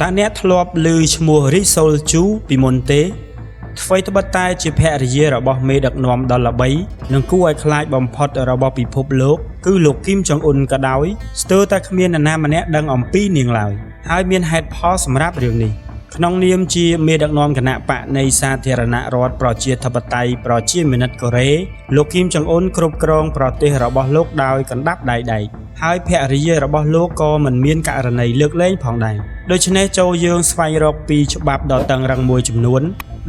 តាអ្នកធ្លាប់ឮឈ្មោះ រីសូលជូពីមុនទេអ្វីត្បិតតែជាភរិយារបស់មេដឹកនាំដ៏ល្បីនិងគួរឲ្យខ្លាចបំផុតរបស់ពិភពលោកគឺលោកគីមចុងអ៊ុនក៏ដោយស្ទើរតែគ្មាននរណាម្នាក់ដឹងអំពីនាងឡើយហើយមានហេតុផលសម្រាប់រឿងនេះក្នុងនាមជាមេដឹកនាំគណៈបកនៃសាធារណរដ្ឋប្រជាធិបតេយ្យប្រជាមានិតកូរ៉េលោកគីមចុងអ៊ុនគ្រប់គ្រងប្រទេសរបស់លោកដោយកណ្ដាប់ដៃដែកហើយភរិយារបស់លោកក៏មិនមានករណីលើកលែងផងដែរដូច្នេះចូលយើងស្វែងរកពីច្បាប់ដ៏តឹងរ៉ឹងមួយចំនួន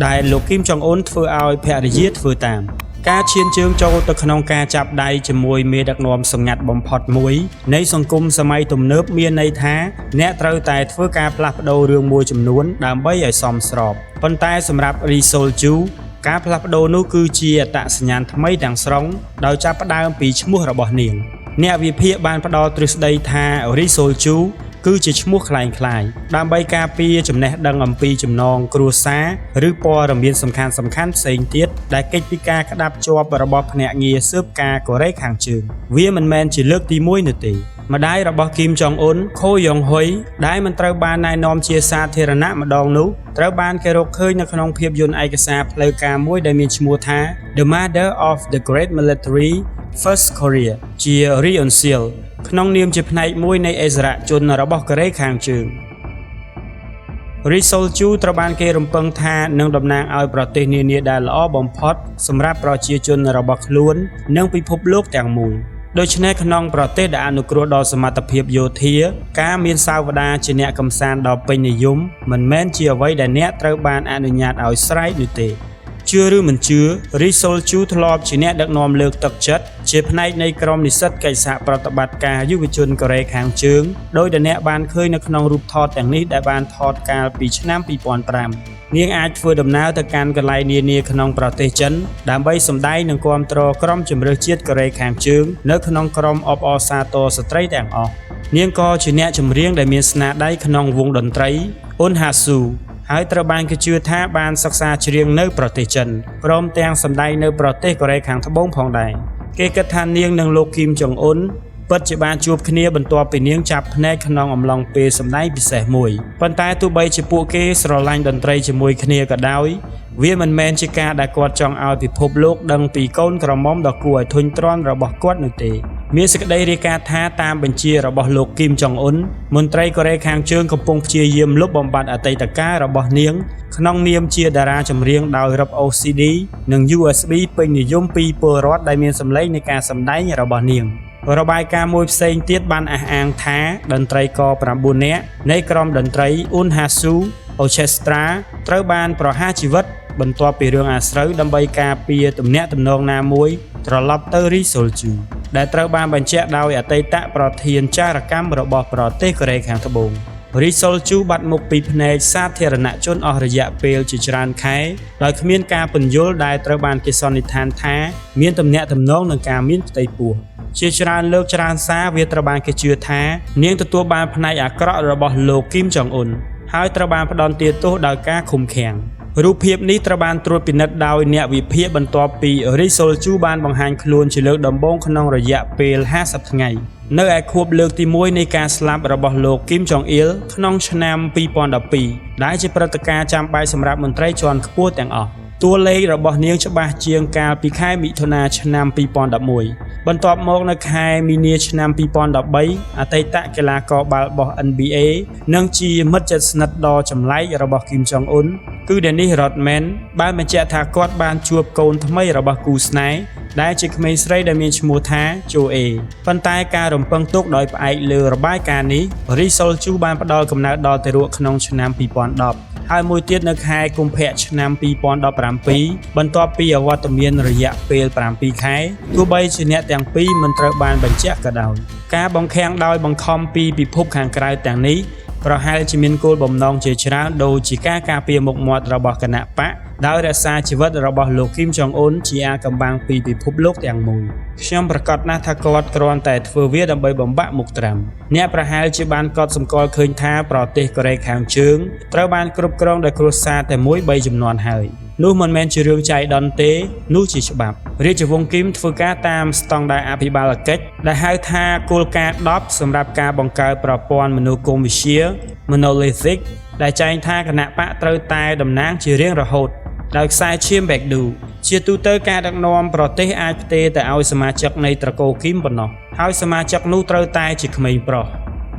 ដែលលោកគីមចុងអ៊ុនធ្វើឲ្យភរិយាធ្វើតាមការឈានជើងចូលទៅក្នុងការចាប់ដៃជាមួយមេដឹកនាំសម្ងាត់បំផុតមួយនៃសង្គមសម័យទំនើបមានន័យថាអ្នកត្រូវតែធ្វើការផ្លាស់ប្ដូររឿងមួយចំនួនដើម្បីឲ្យសមស្របប៉ុន្តែសម្រាប់រីសូលជូការផ្លាស់ប្ដូរនោះគឺជាអត្តសញ្ញាណថ្មីទាំងស្រុងដោយចាប់ផ្ដើមពីឈ្មោះរបស់នាងអ្នកវិភាគបានផ្ដល់ទ្រឹស្ដីថារីសូលជូគឺជាឈ្មោះคล้ายៗដើម្បីការពារចំណេះដឹងអំពីចំណងគ្រួសារឬព័ត៌មានសំខាន់ផ្សេងទៀតដែលកិច្ចពីការក្តាប់ជាប់របស់ភ្នាក់ងារស៊ើបការកូរ៉េខាងជើងវាមិនមែនជាលើកទី1នោះទេម្ដាយរបស់គីមចុងអ៊ុនខូយ៉ុងហ៊ុយដែលមិនត្រូវបានណែនាំជាសាធារណៈម្ដងនោះត្រូវបានគេរកឃើញនៅក្នុងភាពយន្តឯកសារផ្លូវការមួយដែលមានឈ្មោះថា The Mother of the Great Military First Korea ជា Ri On-sil ក្នុងនាមជាផ្នែកមួយនៃអិសរាជជនរបស់កូរ៉េខាងជើង រីសូលជូត្រូវបានគេរំពឹងថានឹងតំណាងឲ្យប្រទេសនានាដែលល្អបំផុតសម្រាប់ប្រជាជនរបស់ខ្លួននិងពិភពលោកទាំងមូលដូច្នេះក្នុងប្រទេសដែលអនុគ្រោះដល់សមត្ថភាពយោធាការមានសាវតាជាអ្នកកំសាន្តដ៏ពេញនិយមមិនមែនជាអ្វីដែលអ្នកត្រូវបានអនុញ្ញាតឲ្យស្រែកនោះទេជឿឬមិនជឿរីសូលជូធ្លាប់ជាអ្នកដឹកនាំលើកទឹកចិត្តជាផ្នែកនៃក្រុមនិស្សិតកិច្ចសហប្រតិបត្តិការយុវជនកូរ៉េខាងជើងដោយដែលអ្នកបានឃើញនៅក្នុងរូបថតទាំងនេះដែលបានថតកាលពីឆ្នាំ2005នាងអាចធ្វើដំណើរទៅកាន់កន្លែងនានាក្នុងប្រទេសចិនដើម្បីសម្ដែងនិងគាំទ្រក្រុមជម្រើសជាតិកូរ៉េខាងជើងនៅក្នុងក្រុមអបអរសាទរស្ត្រីទាំងអស់នាងក៏ជាអ្នកចម្រៀងដែលមានស្នាដៃក្នុងវងតន្ត្រីអ៊ុនហាស៊ូហើយត្រូវបានគេជឿថាបានសិក្សាច្រៀងនៅប្រទេសចិនព្រមទាំងសម្ដែងនៅប្រទេសកូរ៉េខាងត្បូងផងដែរគេគិតថានាងនិងលោកគីមចុងអ៊ុនពិតជាបានជួបគ្នាបន្ទាប់ពីនាងចាប់ភ្នែកក្នុងអំឡុងពេលសម្ដែងពិសេសមួយប៉ុន្តែទោះបីជាពួកគេស្រឡាញ់តន្ត្រីជាមួយគ្នាក៏ដោយវាមិនមែនជាការដែលគាត់ចង់ឲ្យពិភពលោកដឹងពីកូនក្រមុំដ៏គួរឲ្យធុញទ្រាន់របស់គាត់នោះទេមានសេចក្តីរាយការណ៍ថាតាមបញ្ជារបស់លោកគីមចុងអ៊ុនមន្ត្រីកូរ៉េខាងជើងកំពុងព្យាយាមលុបបំបាត់អតីតកាលរបស់នាងក្នុងនាមជាតារាចម្រៀងដោយរឹប OCD និង USB ពេញនិយមពីពលរដ្ឋដែលមានសម្លេងនៃការសម្ដែងរបស់នាងរបាយការណ៍មួយផ្សេងទៀតបានអះអាងថាតន្ត្រីករ9នាក់នៃក្រុមតន្ត្រី Unhasu Orchestra ត្រូវបានប្រហារជីវិតបន្ទាប់ពីរឿងអាស្រូវដើម្បីការពារទំនាក់ទំនងណាមួយត្រឡប់ទៅរីសូលជូដែលត្រូវបានបញ្ជាក់ដោយអតីតប្រធានចារកម្មរបស់ប្រទេសកូរ៉េខាងត្បូងរីសូលជូបាត់មុខពីភ្នែកសាធារណជនអស់រយៈពេលជាច្រើនខែដោយគ្មានការពន្យល់ដែលត្រូវបានគេសន្និដ្ឋានថាមានទំនាក់ទំនងនឹងការមានផ្ទៃពោះជាច្រើនលើកច្រើនសារវាត្រូវបានគេជឿថានាងទទួលបានផ្នែកអាក្រក់របស់លោកគីមចុងអ៊ុនហើយត្រូវបានផ្ដន្ទាទោសដោយការឃុំឃាំងរូបភាពនេះត្រូវបានត្រួតពិនិត្យដោយអ្នកវិភាគបន្ទាប់ពីរីសូលជូបានបង្ហាញខ្លួនជាលើកដំបូងក្នុងរយៈពេល50ថ្ងៃនៅឯខួបលើកទី1នៃការស្លាប់របស់លោកគីមចុងអ៊ីលក្នុងឆ្នាំ2012ដែលជាព្រឹត្តិការណ៍ចាំបាច់សម្រាប់មន្ត្រីជាន់ខ្ពស់ទាំងអស់តួលេខរបស់នាងច្បាស់ជាងកាលពីខែមិថុនាឆ្នាំ2011បន្ទាប់មកនៅខែមីនាឆ្នាំ2013អតីតកីឡាករបាល់បោះ NBA និងជាមិត្តជិតស្និទ្ធដ៏ចម្លែករបស់គីមចុងអ៊ុនគឺ Dennis Rodman បានបញ្ជាក់ថាគាត់បានជួបកូនថ្មីរបស់គូស្នេហ៍ដែលជាក្មេងស្រីដែលមានឈ្មោះថាជូអេប៉ុន្តែការរំពឹងទុកដោយផ្អែកលើរបាយការណ៍នេះរីសូលជូបានផ្ដល់កំណើតដល់ទារកក្នុងឆ្នាំ2010ហើយមួយទៀតនៅខែកុម្ភៈឆ្នាំ2017បន្ទាប់ពីអវត្តមានរយៈពេល7ខែទោះបីជាអ្នកទាំងពីរមិនត្រូវបានបញ្ជាក់ក៏ដោយការបង្ខាំងដោយបង្ខំពីពិភពខាងក្រៅទាំងនេះប្រហែលជាមានគោលបំណងជាច្រើនដូចជាការការពារមុខមាត់របស់គណៈបកដោយរក្សាជីវិតរបស់លោកគីមចុងអ៊ុនជាអាថ៌កំបាំងពីពិភពលោកទាំងមូលខ្ញុំប្រកាសណាស់ថាគាត់គ្រាន់តែធ្វើវាដើម្បីបំបាក់មុខត្រាំអ្នកប្រហែលជាបានកត់សម្គាល់ឃើញថាប្រទេសកូរ៉េខាងជើងត្រូវបានគ្រប់គ្រងដោយគ្រួសារតែមួយ3ជំនាន់ហើយនោះមិនមែនជារឿងចៃដន្យទេនោះជាច្បាប់រាជវង្សគីមធ្វើការតាមស្តង់ដារអភិបាលកិច្ចដែលហៅថាគោលការណ៍10សម្រាប់ការបង្កើតប្រព័ន្ធមនោគមវិទ្យា Monolithic ដែលចែងថាគណៈបកត្រូវតែតំណាងជារៀងរហូតដោយខ្សែឈាម Baekdu ជាទូទៅការដឹកនាំប្រទេសអាចផ្ទេរទៅឲ្យសមាជិកនៃត្រកូលគីមប៉ុណ្ណោះហើយសមាជិកនោះត្រូវតែជាក្មេងប្រុស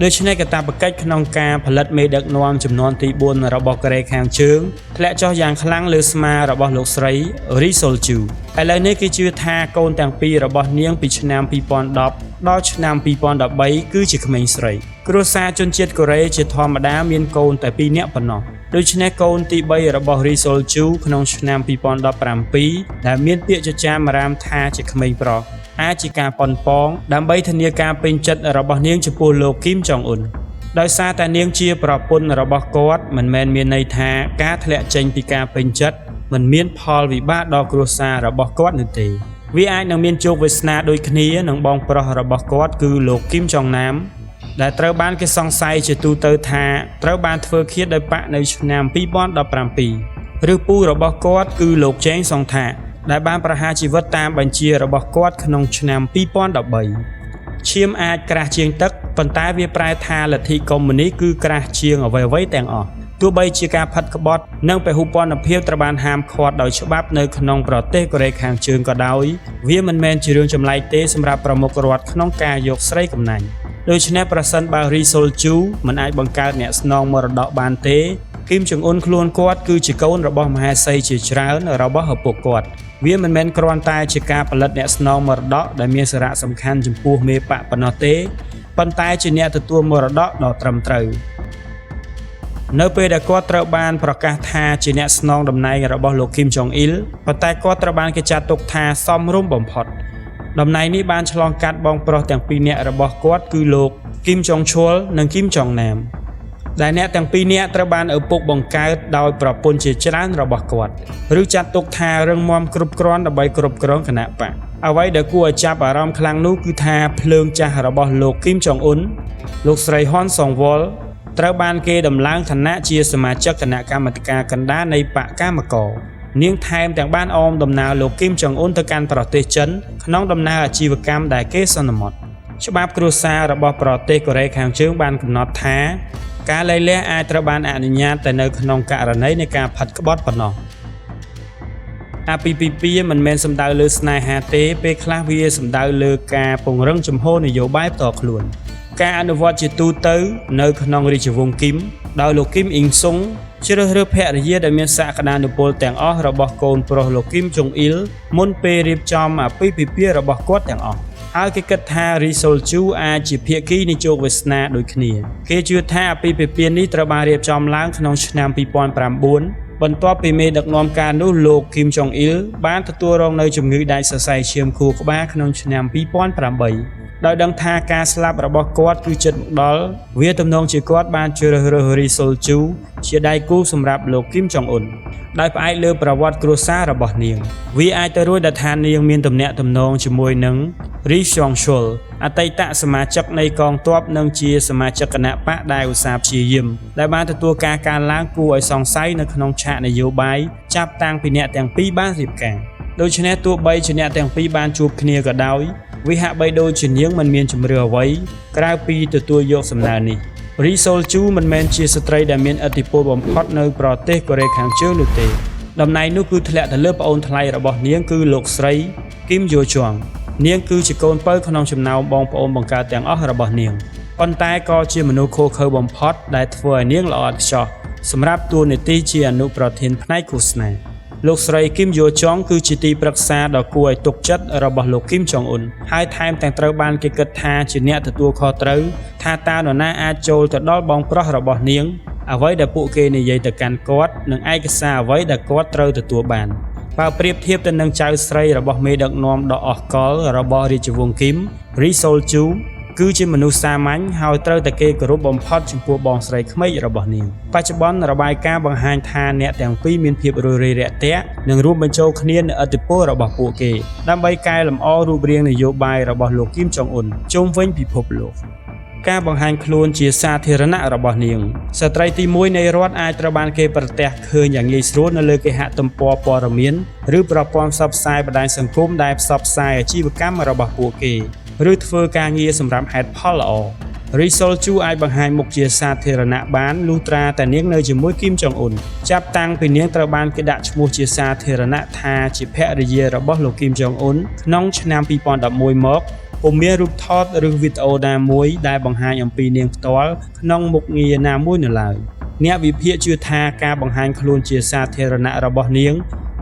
ដូច្នេះកាតព្វកិច្ចក្នុងការផលិតមេដឹកនាំចំនួនទី4របស់កូរ៉េខាងជើងធ្លាក់ចុះយ៉ាងខ្លាំងលើស្មារបស់លោកស្រី Ri Sol-ju ឥឡូវនេះគេជឿថាកូនទាំងពីររបស់នាងពីឆ្នាំ2010ដល់ឆ្នាំ2013គឺជាក្មេងស្រីគ្រួសារជនជាតិកូរ៉េជាធម្មតាមានកូនតែ2នាក់ប៉ុណ្ណោះដូច្នេះកូនទី3របស់ Ri Sol-ju ក្នុងឆ្នាំ2017ដែលមានពាក្យចចាមអារាមថាជាក្មេងប្រុសអាចជាការប៉ុនប៉ងដើម្បីធានាការពេញចិត្តរបស់នាងចំពោះលោកគីមចុងអ៊ុនដោយសារតែនាងជាប្រពន្ធរបស់គាត់មិនមែនមានន័យថាការធ្លាក់ចេញពីការពេញចិត្តមិនមានផលវិបាកដល់គ្រួសាររបស់គាត់នោះទេវាអាចនឹងមានជោគវាសនាដូចគ្នានឹងបងប្រុសរបស់គាត់គឺលោកគីមចុងណាមដែលត្រូវបានគេសង្ស័យជាទូទៅថាត្រូវបានធ្វើឃាតដោយបកនៅឆ្នាំ2017ឬពូរបស់គាត់គឺលោកជេងសុងថាដែលបានប្រហារជីវិតតាមបញ្ជារបស់គាត់ក្នុងឆ្នាំ2013ឈាមអាចក្រាស់ជាងទឹកប៉ុន្តែវាប្រែថាលទ្ធិកុម្មុយនីសគឺក្រាស់ជាងអ្វីៗទាំងអស់ទោះបីជាការផិតក្បត់និងពហុព័ន្ធភាពត្រូវបានហាមឃាត់ដោយច្បាប់នៅក្នុងប្រទេសកូរ៉េខាងជើងក៏ដោយវាមិនមែនជារឿងចម្លែកទេសម្រាប់ប្រមុខរដ្ឋក្នុងការយកស្រីកំណាញ់ដូច្នេះប្រសិនបើ Ri Sol-ju មិនអាចបង្កើតអ្នកស្នងមរតកបានទេគីមចុងអ៊ុនខ្លួនគាត់គឺជាកូនរបស់មហេសីជាច្រើនរបស់ឪពុកគាត់វាមិនមែនគ្រាន់តែជាការផលិតអ្នកស្នងមរតកដែលមានសារៈសំខាន់ចំពោះមេបកប៉ុណ្ណោះទេប៉ុន្តែជាអ្នកទទួលមរតកដ៏ត្រឹមត្រូវនៅពេលដែលគាត់ត្រូវបានប្រកាសថាជាអ្នកស្នងតំណែងរបស់លោកគីមចុងអ៊ីលប៉ុន្តែគាត់ត្រូវបានគេចាត់ទុកថាសមរម្យបំផុតតំណែងនេះបានឆ្លងកាត់បងប្រុសទាំងពីរនាក់របស់គាត់គឺលោកគីមចុងឈុលនិងគីមចុងណាមដែលអ្នកទាំងពីរនាក់ត្រូវបានឪពុកបង្កើតដោយប្រពន្ធជាច្រើនរបស់គាត់ឬចាត់ទុកថារឹងមាំគ្រប់គ្រាន់ដើម្បីគ្រប់គ្រងគណៈបកអ្វីដែលគួរឲ្យចាប់អារម្មណ៍ខ្លាំងនោះគឺថាភ្លើងចាស់របស់លោកគីមចុងអ៊ុនលោកស្រីហ៊ុនសុងវ៉លត្រូវបានគេដំឡើងឋានៈជាសមាជិកគណៈកម្មាធិការកណ្ដាលនៃបកកម្មករនាងថែមទាំងបានអមដំណើរលោកគីមចុងអ៊ុនទៅកាន់ប្រទេសចិនក្នុងដំណើរអាជីវកម្មដែលគេសន្មត់ច្បាប់គ្រួសាររបស់ប្រទេសកូរ៉េខាងជើងបានកំណត់ថាការលែងលះអាចត្រូវបានអនុញ្ញាតតែនៅក្នុងករណីនៃការផាត់ក្បត់ប៉ុណ្ណោះអាពាហ៍ពិពាហ៍មិនមែនសំដៅលើស្នេហាទេពេលខ្លះវាសំដៅលើការពង្រឹងជំហរនយោបាយផ្ទាល់ខ្លួនការអនុវត្តជាទូទៅនៅក្នុងរាជវង្សគីមដោយលោកគីមអ៊ីងសុងជ្រើសរើសភរិយាដែលមានសក្តានុពលទាំងអស់របស់កូនប្រុសលោកគីមចុងអ៊ីលមុនពេលរៀបចំអាពាហ៍ពិពាហ៍របស់គាត់ទាំងអស់ហើយគេគិតថា Ri Sol-ju អាចជាភាគីនៃជោគវាសនាដូចគ្នាគេជឿថាអាពាហ៍ពិពាហ៍នេះត្រូវបានរៀបចំឡើងក្នុងឆ្នាំ2009បន្ទាប់ពីមេដឹកនាំការនោះលោកគីមចុងអ៊ីលបានទទួលរងនៅជំងឺដាច់សរសៃឈាមខួរក្បាលក្នុងឆ្នាំ2008ដោយដឹងថាការស្លាប់របស់គាត់គឺជិតមកដល់វាទំនងជាគាត់បានជ្រើសរើស Ri Sol-ju ជាដៃគូសម្រាប់លោកគីមចុងអ៊ុនដោយផ្អែកលើប្រវត្តិគ្រួសាររបស់នាងវាអាចទៅរួចដែលថានាងមានទំនាក់ទំនងជាមួយនឹង Ri Chong-chul អតីតសមាជិកនៃកងទ័ពនិងជាសមាជិកគណៈបកដែលឧស្សាហ៍ព្យាយាមដែលបានទទួលការកើនឡើងគួរឲ្យសង្ស័យនៅក្នុងឆាកនយោបាយចាប់តាំងពីអ្នកទាំងពីរបានរៀបការដូច្នេះទោះបីជាអ្នកទាំងពីរបានជួបគ្នាក៏ដោយវាហាក់បីដូចជានាងមិនមានជំរឿអ្វីក្រៅពីទទួលយកសំណើនេះ Ri Sol-ju មិនមែនជាស្ត្រីដែលមានឥទ្ធិពលបំផុតនៅប្រទេសកូរ៉េខាងជើងនោះទេតំណែងនោះគឺធ្លាក់ទៅលើប្អូនថ្លៃរបស់នាងគឺលោកស្រីគីមយូជុងនាងគឺជាកូនពៅក្នុងចំណោមបងប្អូនបង្កើតទាំងអស់របស់នាងប៉ុន្តែក៏ជាមនុស្សខុសខើបំផុតដែលធ្វើឲ្យនាងល្អឥតខ្ចោះសម្រាប់តួនាទីជាអនុប្រធានផ្នែកឃោសនាលោកស្រីគីមយូចុងគឺជាទីប្រឹក្សាដ៏គួរឲ្យទុកចិត្តរបស់លោកគីមចុងអ៊ុនហើយថែមទាំងត្រូវបានគេគិតថាជាអ្នកទទួលខុសត្រូវថាតើនរណាអាចចូលទៅដល់បងប្រុសរបស់នាងអ្វីដែលពួកគេនិយាយទៅកាន់គាត់និងឯកសារអ្វីដែលគាត់ត្រូវទទួលបានបើប្រៀបធៀបទៅនឹងចៅស្រីរបស់មេដឹកនាំដ៏អស់កលរបស់រាជវង្សគីម Ri Sol-ju គឺជាមនុស្សសាមញ្ញហើយត្រូវតែគេគោរពបំផុតចំពោះបងស្រីក្មេករបស់នាងបច្ចុប្បន្នរបាយការណ៍បង្ហាញថាអ្នកទាំងពីរមានភាពរួសរាយរាក់ទាក់និងរួមបញ្ចូលគ្នានូវឥទ្ធិពលរបស់ពួកគេដើម្បីកែលម្អរូបរាងនយោបាយរបស់លោកគីមចុងអ៊ុនជុំវិញពិភពលោកការបង្ហាញខ្លួនជាសាធារណៈរបស់នាងស្ត្រីទី1នៃរដ្ឋអាចត្រូវបានគេប្រទះឃើញយ៉ាងងាយស្រួលនៅលើគេហទំព័រព័ត៌មានឬប្រព័ន្ធផ្សព្វផ្សាយបណ្ដាញសង្គមដែលផ្សព្វផ្សាយអាជីវកម្មរបស់ពួកគេឬធ្វើការងារសម្រាប់ហេតុផលល្អ រីសុលជូអាចបង្ហាញមុខជាសាធារណៈបានលុះត្រាតែនាងនៅជាមួយគីមចុងអ៊ុនចាប់តាំងពីនាងត្រូវបានគេដាក់ឈ្មោះជាសាធារណៈថាជាភរិយារបស់លោកគីមចុងអ៊ុនក្នុងឆ្នាំ2011មកពុំមានរូបថតឬវីដេអូណាមួយដែលបង្ហាញអំពីនាងផ្ទាល់ក្នុងមុខងារណាមួយនៅឡើយអ្នកវិភាគជឿថាការបង្ហាញខ្លួនជាសាធារណៈរបស់នាង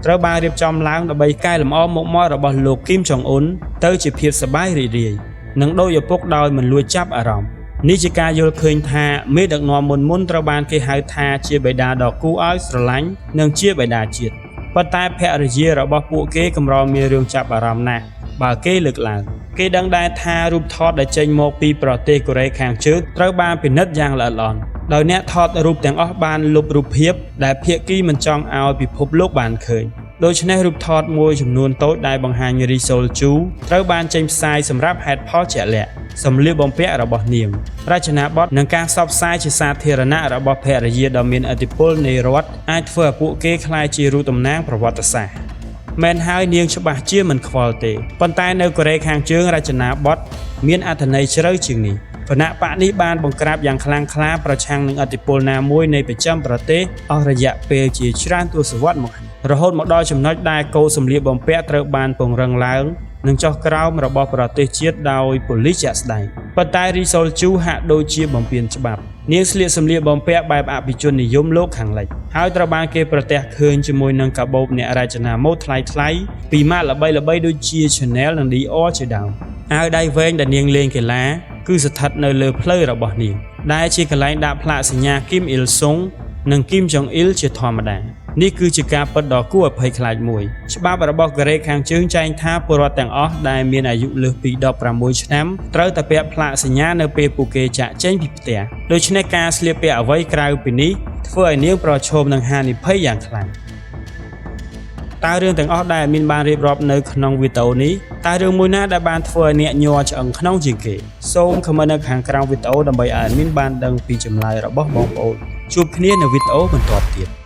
ត្រូវបានរៀបចំឡើងដើម្បីកែលម្អមុខមាត់របស់លោកគីមចុងអ៊ុនទៅជាភាពសប្បាយរីករាយនិងដោយឪពុកដោយមិនលួចចាប់អារម្មណ៍នេះជាការយល់ឃើញថាមេដឹកនាំមុនត្រូវបានគេហៅថាជាបិតាដ៏គួរឲ្យស្រឡាញ់និងជាបិតាជាតិប៉ុន្តែភរិយារបស់ពួកគេកម្រមានរឿងចាប់អារម្មណ៍ណាស់បើគេលើកឡើងគេដឹងដែរថារូបថតដែលចេញមកពីប្រទេសកូរ៉េខាងជើងត្រូវបានពិនិត្យយ៉ាងល្អិតល្អន់ដោយអ្នកថតរូបទាំងអស់បានលុបរូបភាពដែលភាគីមិនចង់ឲ្យពិភពលោកបានឃើញដូច្នេះរូបថតមួយចំនួនតូចដែលបង្ហាញរីសូលជូត្រូវបានចេញផ្សាយសម្រាប់ហេតុផលជាក់លាក់សម្លៀកបំពាក់របស់នាងរចនាបថនិងការផ្សព្វផ្សាយជាសាធារណៈរបស់ភរិយាដ៏មានឥទ្ធិពលនៃរដ្ឋអាចធ្វើឲ្យពួកគេក្លាយជារូបតំណាងប្រវត្តិសាស្ត្រមែនហើយនាងច្បាស់ជាមិនខ្វល់ទេប៉ុន្តែនៅកូរ៉េខាងជើងរចនាបថមានអត្ថន័យជ្រៅជាងនេះគណៈបកនេះបានបង្ក្រាបយ៉ាងខ្លាំងក្លាប្រឆាំងនឹងឥទ្ធិពលណាមួយនៃប្រចាំប្រទេសអស់រយៈពេលជាច្រើនទសវត្សរ៍មករហូតមកដល់ចំណុចដែលកូដសម្លៀកបំពាក់ត្រូវបានពង្រឹងឡើងនិងចុះក្រោមរបស់ប្រទេសជាតិដោយប៉ូលីសជាក់ស្ដែងប៉ុន្តែរីសូលជូហាក់ដូចជាបំពានច្បាប់នាងស្លៀកសម្លៀកបំពាក់បែបអភិជននិយមលោកខាងលិចហើយត្រូវបានគេប្រទះឃើញជាមួយនឹងកាបូបអ្នករចនាម៉ូដថ្លៃៗពីម៉ាកល្បីៗដូចជា Chanel និង Dior ជាដើមអាវដៃវែងដែលនាងលេងកីឡាគឺស្ថិតនៅលើផ្លូវរបស់នាងដែលជាកន្លែងដាក់ផ្លាកសញ្ញាគីមអ៊ីលសុងនិងគីមចុងអ៊ីលជាធម្មតានេះគឺជាការពិតដ៏គួរឲ្យភ័យខ្លាចមួយច្បាប់របស់កូរ៉េខាងជើងចែងថាពលរដ្ឋទាំងអស់ដែលមានអាយុលើសពី16ឆ្នាំត្រូវតែពាក់ផ្លាកសញ្ញានៅពេលពួកគេចាកចេញពីផ្ទះដូច្នេះការស្លៀកពាក់អ្វីក្រៅពីនេះធ្វើឲ្យនាងប្រឈមនឹងហានិភ័យយ៉ាងខ្លាំងតើរឿងទាំងអស់ដែលមានបានរៀបរាប់នៅក្នុងវីដេអូនេះតើរឿងមួយណាដែលបានធ្វើឲ្យអ្នកញ័រឆ្អឹងខ្នងជាងគេសូមខមមិននៅខាងក្រោមវីដេអូដើម្បីឲ្យមានបានដឹងពីចម្លើយរបស់បងប្អូនជួបគ្នានៅវីដេអូបន្តទៀត